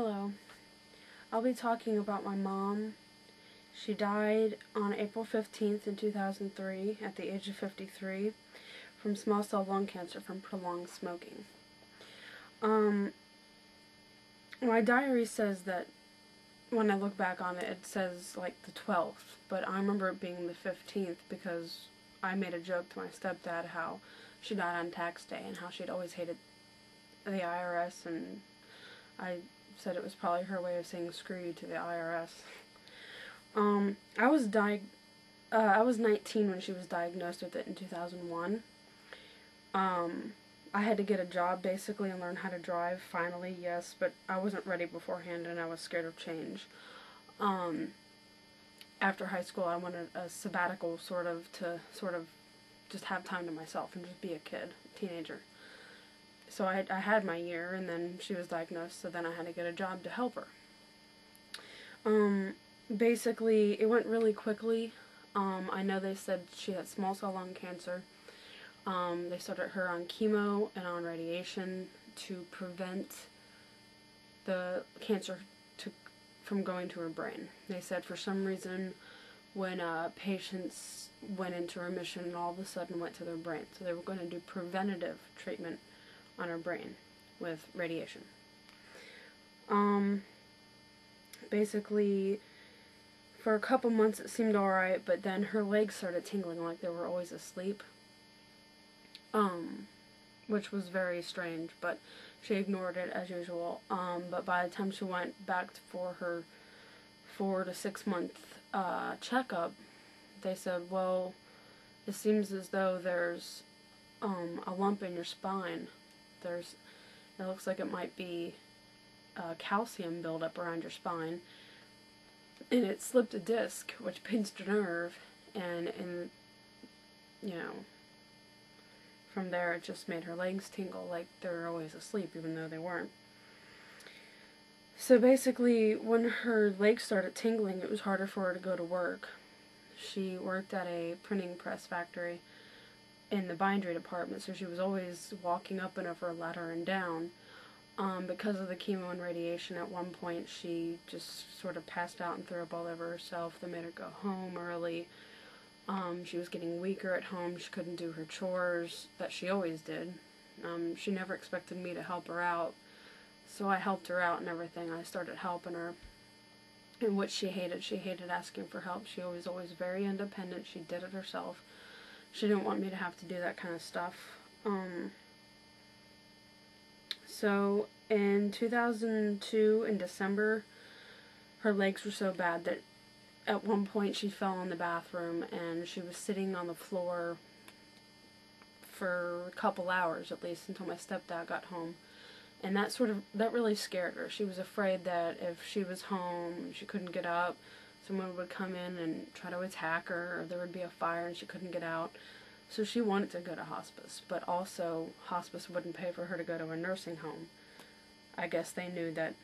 Hello. I'll be talking about my mom. She died on April 15th in 2003 at the age of 53 from small cell lung cancer from prolonged smoking. My diary says that when I look back on it, it says like the 12th, but I remember it being the 15th because I made a joke to my stepdad how she died on tax day and how she'd always hated the IRS, and I said it was probably her way of saying screw you to the IRS. I was 19 when she was diagnosed with it in 2001. I had to get a job basically and learn how to drive finally, yes, but I wasn't ready beforehand and I was scared of change. After high school I wanted a sabbatical to just have time to myself and just be a kid, teenager. So I had my year, and then she was diagnosed, so then I had to get a job to help her. Basically, it went really quickly. I know they said she had small cell lung cancer. They started her on chemo and on radiation to prevent the cancer from going to her brain. They said for some reason when patients went into remission, all of a sudden went to their brain. So they were going to do preventative treatment on her brain with radiation. Basically, for a couple months it seemed alright, but then her legs started tingling like they were always asleep. Which was very strange, but she ignored it as usual. But by the time she went back for her 4 to 6 month checkup, they said, well, it seems as though there's a lump in your spine. It looks like it might be calcium buildup around your spine, and it slipped a disc, which pinched a nerve, and you know, from there it just made her legs tingle like they were always asleep, even though they weren't. So basically, when her legs started tingling, it was harder for her to go to work. She worked at a printing press factory in the bindery department, so she was always walking up and over a ladder and down. Because of the chemo and radiation, at one point she just sort of passed out and threw up all over herself. They made her go home early. She was getting weaker at home. She couldn't do her chores that she always did. She never expected me to help her out, so I helped her out and everything. I started helping her, and what she hated asking for help. She was always very independent. She did it herself. She didn't want me to have to do that kind of stuff. So in 2002, in December, her legs were so bad that at one point she fell in the bathroom and she was sitting on the floor for a couple hours at least until my stepdad got home. And that really scared her. She was afraid that if she was home, she couldn't get up, someone would come in and try to attack her, or there would be a fire and she couldn't get out. So she wanted to go to hospice, but also hospice wouldn't pay for her to go to a nursing home. I guess they knew that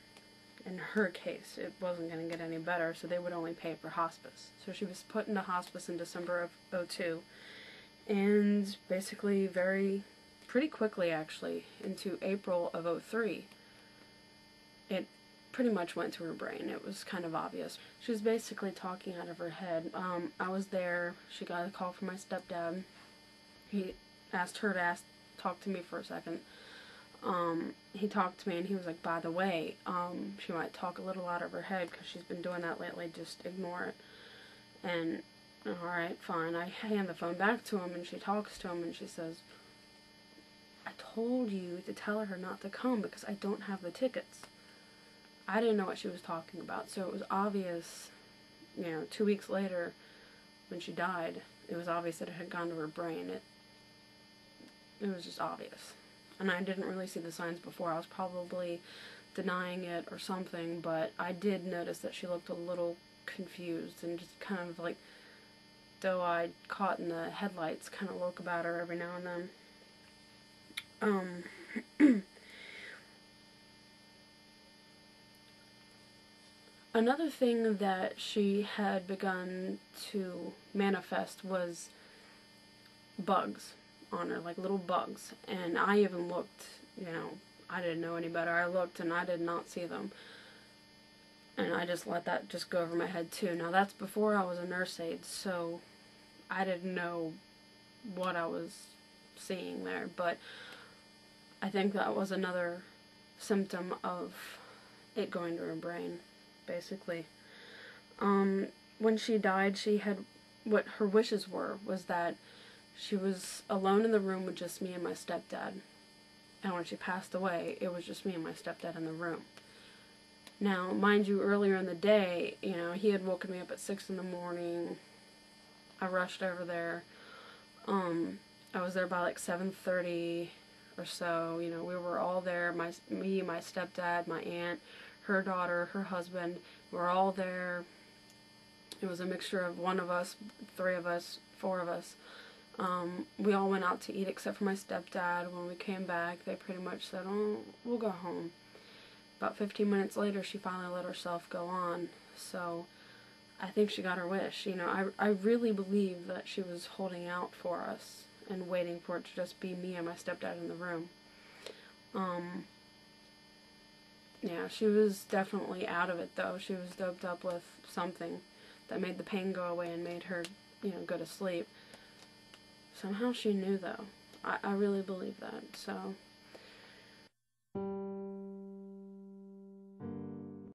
in her case it wasn't going to get any better, so they would only pay for hospice. So she was put into hospice in December of 2002, and basically pretty quickly actually, into April of 2003, it pretty much went to her brain. It was kind of obvious. She was basically talking out of her head. I was there. She got a call from my stepdad. He asked her to talk to me for a second. He talked to me and he was like, by the way, she might talk a little out of her head because she's been doing that lately, just ignore it. And, alright, fine. I hand the phone back to him and she talks to him and she says, I told you to tell her not to come because I don't have the tickets. I didn't know what she was talking about, so it was obvious, 2 weeks later when she died, it was obvious that it had gone to her brain. It was just obvious. And I didn't really see the signs before. I was probably denying it or something, but I did notice that she looked a little confused and just kind of like, though I'd caught in the headlights, kind of look about her every now and then. Another thing that she had begun to manifest was bugs on her, like little bugs. And I even looked, I didn't know any better. I looked and I did not see them. And I just let that just go over my head too. Now that's before I was a nurse aide, so I didn't know what I was seeing there, but I think that was another symptom of it going to her brain, basically. When she died, she had, what her wishes were, was that she was alone in the room with just me and my stepdad. And when she passed away, it was just me and my stepdad in the room. Now, mind you, earlier in the day, you know, he had woken me up at 6 in the morning. I rushed over there. I was there by like 7:30 or so. You know, we were all there. Me, my stepdad, my aunt, her daughter, her husband. We were all there. It was a mixture of one of us, three of us, four of us. We all went out to eat except for my stepdad. When we came back, they pretty much said, "Oh, we'll go home." About 15 minutes later, she finally let herself go on. So I think she got her wish. You know, I really believe that she was holding out for us and waiting for it to just be me and my stepdad in the room. Yeah, she was definitely out of it, though. She was doped up with something that made the pain go away and made her, you know, go to sleep. Somehow she knew, though. I really believe that. So